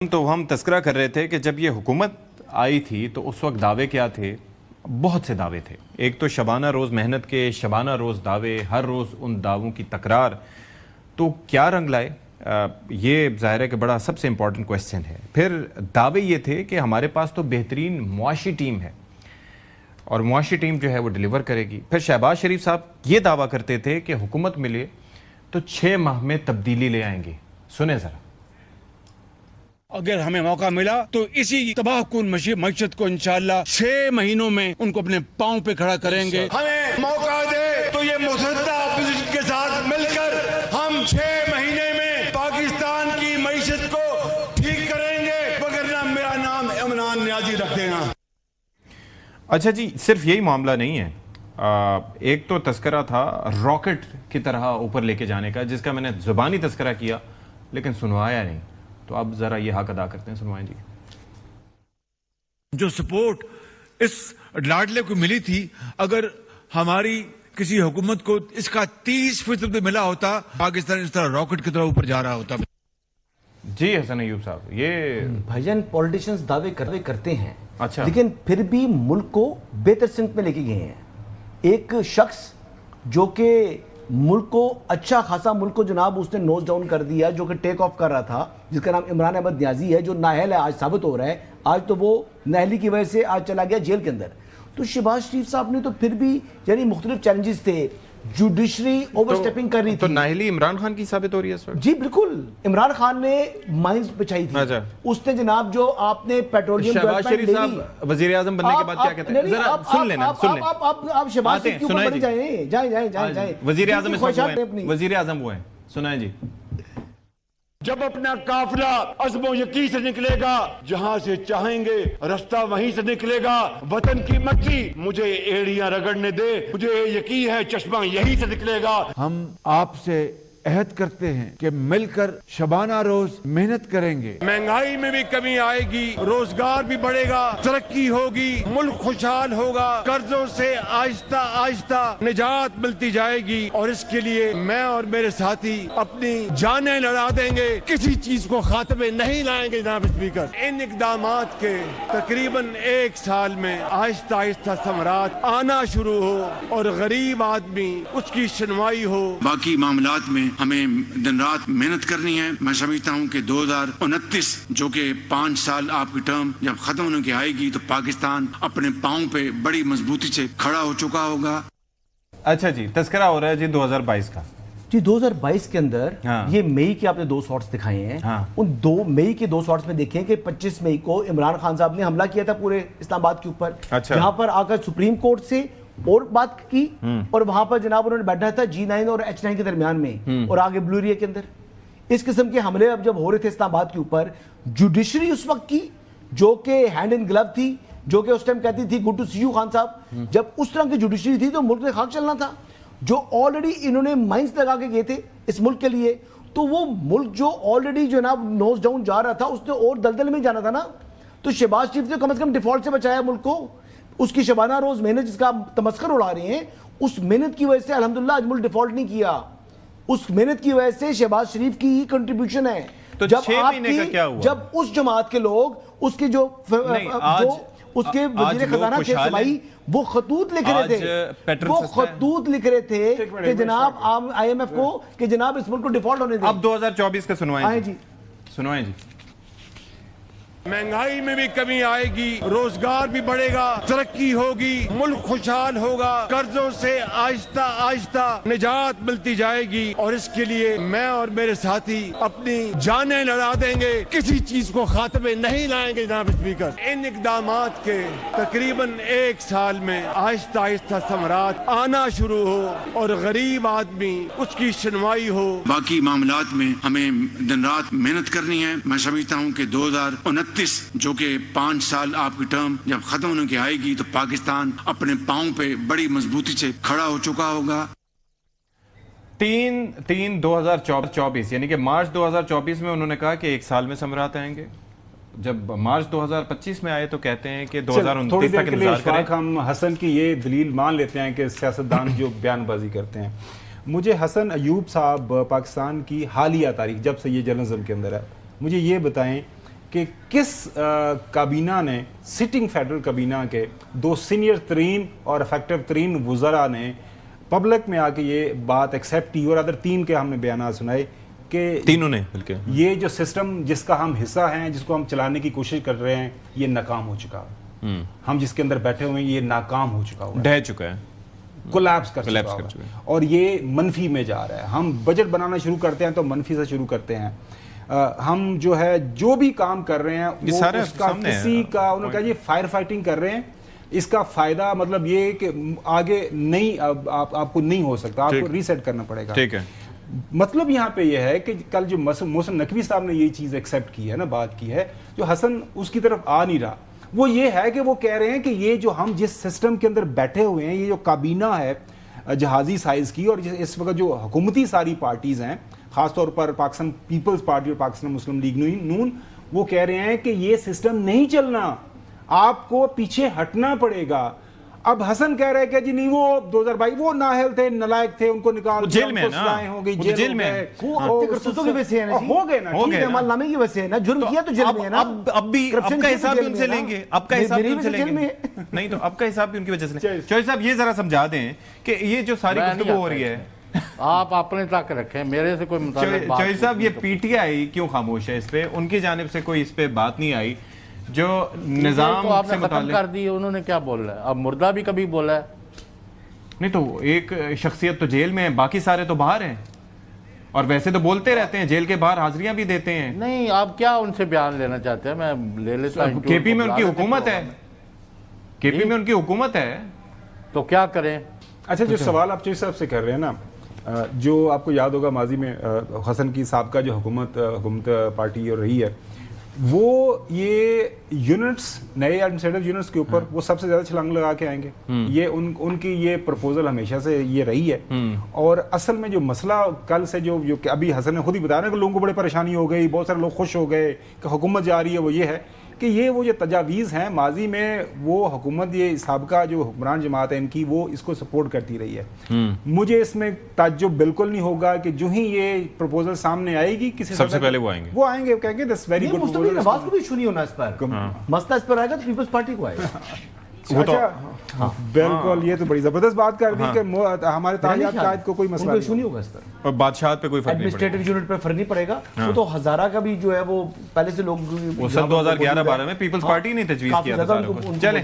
تو ہم تذکرہ کر رہے تھے کہ جب یہ حکومت آئی تھی تو اس وقت دعوے کیا تھے؟ بہت سے دعوے تھے. ایک تو شبانہ روز محنت کے شبانہ روز دعوے، ہر روز ان دعووں کی تکرار. تو کیا رنگ لائے؟ یہ ظاہر ہے کہ بڑا سب سے امپورٹنٹ کویسچن ہے. پھر دعوے یہ تھے کہ ہمارے پاس تو بہترین معاشی ٹیم ہے اور معاشی ٹیم جو ہے وہ ڈیلیور کرے گی. پھر شہباز شریف صاحب یہ دعویٰ کرتے تھے کہ حکومت ملے تو 6 ماہ میں تبدیلی لے آئیں گے. سنیں ذرا. اگر ہمیں موقع ملا تو اسی تباہ کن معیشت کو انشاءاللہ 6 مہینوں میں ان کو اپنے پاؤں پہ کھڑا کریں گے. ہمیں موقع دے تو یہ مسدہ اپوزیشن کے ساتھ مل کر ہم 6 مہینے میں پاکستان کی معیشت کو ٹھیک کریں گے، وگرنہ میرا نام عمران نیازی رکھ دینا. اچھا جی، صرف یہی معاملہ نہیں ہے. ایک تو تذکرہ تھا راکٹ کی طرح اوپر لے کے جانے کا، جس کا میں نے زبانی تذکرہ کیا لیکن سنوایا نہیں. تو اب ذرا یہ حق ادا کرتے ہیں، سنوائیں جی. جو سپورٹ اس لاڈلے کو ملی تھی، اگر ہماری کسی حکومت کو اس کا 30% بھی ملا ہوتا، پاکستان اس طرح راکٹ کی طرح اوپر جا رہا ہوتا. جی حسن ایوب صاحب، یہ بھائی جان پولیٹیشنز دعوے کرتے ہیں، اچھا، لیکن پھر بھی ملک کو بہتر سمت میں لے کے گئے ہیں. ایک شخص جو کہ ملک کو اچھا خاصا ملک کو جناب اس نے نوز ڈاؤن کر دیا، جو کہ ٹیک آف کر رہا تھا، جس کا نام عمران احمد نیازی ہے، جو نااہل ہے، آج ثابت ہو رہا ہے. آج تو وہ نااہلی کی وجہ سے آج چلا گیا جیل کے اندر. تو شہباز شریف صاحب نے تو پھر بھی یعنی مختلف چیلنجز تھے، جوڈیشری اوور سٹیپنگ کر رہی تھی. تو نااہلی عمران خان کی ثابت ہو رہی ہے اس وقت؟ جی بالکل. عمران خان نے مائنز بچائی تھی. اچھا. اس نے جناب جو آپ نے پیٹرولیم شہباز شریف صاحب وزیر اعظم بننے کے بعد کیا کہتے ہیں؟ ذرا سن لینا، سن لیں. آپ شہباز شریف کے اوپر بڑھ جائیں. وزیر اعظم وزیر اعظم وہ ہیں، سنائیں جی. جب اپنا قافلہ عزم و یقین سے نکلے گا، جہاں سے چاہیں گے رستہ وہیں سے نکلے گا. وطن کی مٹی مجھے ایڑیاں رگڑنے دے، مجھے یقین ہے چشمہ یہیں سے نکلے گا. ہم آپ سے عہد کرتے ہیں کہ مل کر شبانہ روز محنت کریں گے. مہنگائی میں بھی کمی آئے گی، روزگار بھی بڑھے گا، ترقی ہوگی، ملک خوشحال ہوگا، قرضوں سے آہستہ آہستہ نجات ملتی جائے گی. اور اس کے لیے میں اور میرے ساتھی اپنی جانیں لڑا دیں گے، کسی چیز کو خاتمے نہیں لائیں گے. جناب اسپیکر، ان اقدامات کے تقریباً 1 سال میں آہستہ آہستہ ثمرات آنا شروع ہو اور غریب آدمی اس کی شنوائی ہو. باقی معاملات میں ہمیں دن رات محنت کرنی ہے. میں سمجھتا ہوں کہ 2029 جو کہ 5 سال آپ کی ٹرم جب ختم ہونے کی آئے گی تو پاکستان اپنے پاؤں پہ بڑی مضبوطی سے کھڑا ہو چکا ہوگا. اچھا جی، تذکرہ ہو رہا ہے جی 2022 کا. جی 2022 کے اندر یہ مئی کے آپ نے 2 شارٹس دکھائے ہیں. ان 2 مئی کے 2 شارٹس میں دیکھیں کہ 25 مئی کو عمران خان صاحب نے حملہ کیا تھا پورے اسلام آباد کے اوپر، جہاں پر آ کر سپریم کورٹ سے اور بات کی، اور وہاں پر جناب انہوں نے بیٹھا تھا G9 اور H9 کے درمیان میں، اور آگے بلو ایریا کے اندر. اس قسم کے حملے اب جب ہو رہے تھے اسلام آباد کے اوپر، جوڈیشری اس وقت کی جو کہ ہینڈ ان گلو تھی، جو کہ اس ٹائم کہتی تھی good to see you Khan صاحب، جب اس طرح کی جوڈیشری تھی تو ملک نے خاک چلنا تھا. جو آلریڈی انہوں نے مائنز لگا کے گئے تھے اس ملک کے لیے، تو وہ ملک جو آلریڈی جناب نوز ڈاؤن جا رہا تھا اس نے اور دلدل میں جانا تھا نا. تو شہباز شریف نے کم از کم ڈیفالٹ سے بچایا ملک کو. اس کی شبانہ روز محنت جس کا تمسخر اڑا رہے ہیں، اس محنت کی وجہ سے الحمدللہ آج ملک ڈیفالٹ نہیں کیا. اس محنت کی وجہ سے شہباز شریف کی ہی کنٹریبیوشن ہے. تو جب 6 مہینے کا کیا ہوا؟ جب اس جماعت کے لوگ اس کے جو اس کے وزیر خزانہ تھے سمائی، وہ خطوط لکھ رہے تھے کہ جناب IMF کو کہ جناب اس ملک کو ڈیفالٹ ہونے دیں. اب 2024 کا سنوائیں جی. سنوائیں جی. مہنگائی میں بھی کمی آئے گی، روزگار بھی بڑھے گا، ترقی ہوگی، ملک خوشحال ہوگا، قرضوں سے آہستہ آہستہ نجات ملتی جائے گی. اور اس کے لیے میں اور میرے ساتھی اپنی جانیں لڑا دیں گے، کسی چیز کو خاتمے نہیں لائیں گے. جناب اسپیکر، ان اقدامات کے تقریباً 1 سال میں آہستہ آہستہ ثمرات آنا شروع ہو اور غریب آدمی اس کی شنوائی ہو. باقی معاملات میں ہمیں دن رات محنت کرنی ہے. میں سمجھتا ہوں کہ 2029 جو کہ 5 سال آپ کی ٹرم جب ختم ہونے کی آئے گی تو پاکستان اپنے پاؤں پہ بڑی مضبوطی سے کھڑا ہو چکا ہوگا. 3/3/2024 یعنی کہ مارچ 2024 میں انہوں نے کہا کہ 1 سال میں ثمرات آئیں گے. جب مارچ 2025 میں آئے تو کہتے ہیں کہ 2029 تک انتظار کریں. ہم حسن کی یہ دلیل مان لیتے ہیں کہ سیاستدان جو بیان بازی کرتے ہیں. مجھے حسن ایوب صاحب پاکستان کی حالیہ تاریخ جب سے یہ جرنلزم کے اندر ہے، مجھے یہ بتائیں کہ کس کابینہ نے، سٹنگ فیڈرل کابینہ کے 2 سینئر ترین اور افیکٹو ترین وزراء نے پبلک میں آ کے یہ بات ایکسیپٹ کی، اور ادر 3 کے ہم نے بیانات سنائے کہ تینوں نے بلکہ یہ جو سسٹم جس کا ہم حصہ ہیں، جس کو ہم چلانے کی کوشش کر رہے ہیں، یہ ناکام ہو چکا ہے. ہم جس کے اندر بیٹھے ہوئے ہیں یہ ناکام ہو چکا ہوا ہے، ڈھہ چکا ہے، کولیپس کر چکا ہے، اور یہ منفی میں جا رہا ہے. ہم بجٹ بنانا شروع کرتے ہیں تو منفی سے شروع کرتے ہیں. ہم جو ہے جو بھی کام کر رہے ہیں وہ اس کا کسی کا انہوں نے کہا یہ فائر فائٹنگ کر رہے ہیں، اس کا فائدہ مطلب یہ کہ آگے نہیں آپ کو نہیں ہو سکتا، آپ کو ریسیٹ کرنا پڑے گا. ٹھیک ہے. مطلب یہاں پہ یہ ہے کہ کل جو محسن نقوی صاحب نے یہ چیز ایکسیپٹ کی ہے نا، بات کی ہے، جو حسن اس کی طرف آ نہیں رہا، وہ یہ ہے کہ وہ کہہ رہے ہیں کہ یہ جو ہم جس سسٹم کے اندر بیٹھے ہوئے ہیں، یہ جو کابینہ ہے جہازی سائز کی، اور اس وقت جو حکومتی ساری پارٹیز ہیں، خاص طور پر پاکستان پیپلز پارٹی اور پاکستان مسلم لیگ نون، وہ کہہ رہے ہیں کہ یہ سسٹم نہیں چلنا، آپ کو پیچھے ہٹنا پڑے گا. اب حسن کہہ رہے کہ جی نہیں وہ 2022 وہ نااہل تھے، نالائق تھے، ان کو نکال جیل میں نا، ہو گئی، جیل میں کرتوتوں کی وجہ سے ہے نا، ہو گئے نا، ٹھیک ہے، عمل نامے کی وجہ سے ہے نا، جرم کیا تو جیل میں ہے نا. اب بھی اب کا حساب بھی ان سے لیں گے، اب کا حساب بھی ان سے لیں گے. نہیں تو اب کا حساب بھی ان کی وجہ سے لیں گے. چوہدری صاحب یہ ذرا سمجھا دیں کہ یہ جو ساری گفتگو ہو رہی ہے، آپ اپنے تک رکھیں، میرے سے کوئی متعلق بات. چوہدری صاحب یہ پی ٹی آئی کیوں خاموش ہے اس پہ؟ ان کی جانب سے کوئی اس پہ بات نہیں آئی جو نظام تو آپ سے نے ختم متعلق. کر دی، انہوں نے کیا بولا ہے؟ اب مردہ بھی کبھی بولا ہے؟ نہیں تو ایک شخصیت تو جیل میں ہے، باقی سارے تو باہر ہیں، اور ویسے تو بولتے رہتے ہیں، جیل کے باہر حاضریاں بھی دیتے ہیں. نہیں، آپ کیا ان سے بیان لینا چاہتے ہیں؟ میں لے لیتا ہوں. کے پی میں ان کی حکومت ہے، کے پی میں ان کی حکومت ہے، تو کیا کریں؟ اچھا جو سوال آپ چوہدری صاحب سے کر رہے ہیں نا، جو آپ کو یاد ہوگا ماضی میں حسن کی سابقہ جو حکومت پارٹی رہی ہے، وہ یہ یونٹس، نئے ایڈمنسٹریٹو یونٹس کے اوپر وہ سب سے زیادہ چھلانگ لگا کے آئیں گے. یہ ان کی یہ پرپوزل ہمیشہ سے یہ رہی ہے. اور اصل میں جو مسئلہ کل سے جو کہ ابھی حسن نے خود ہی بتایا نا کہ لوگوں کو بڑے پریشانی ہو گئی، بہت سارے لوگ خوش ہو گئے کہ حکومت جا رہی ہے، وہ یہ ہے کہ یہ وہ جو تجاویز ہیں ماضی میں وہ حکومت یہ سابقہ جو حکمران جماعت ہے ان کی، وہ اس کو سپورٹ کرتی رہی ہے. مجھے اس میں تعجب بالکل نہیں ہوگا کہ جو ہی یہ پروپوزل سامنے آئے گی کسی سب سے پہلے وہ آئیں گے، کہیں گے دس ویری گڈ. مستقبل نواز کو بھی ایشو نہیں ہونا اس پر، مسئلہ اس پر آئے گا تو پیپلز پارٹی کو آئے گا. بالکل، یہ تو بڑی زبردست بات کر دی کہ ہمارے تعلیمات قائد کو کوئی مسئلہ نہیں ہوگا اس پر، اور بادشاہت پہ کوئی فرق نہیں پڑے گا، ایڈمنسٹریٹو یونٹ پہ فرق نہیں پڑے گا. وہ تو ہزارہ کا بھی جو ہے وہ پہلے سے لوگ وہ سن 2011-12 میں پیپلز پارٹی نے تجویز کیا تھا. چلیں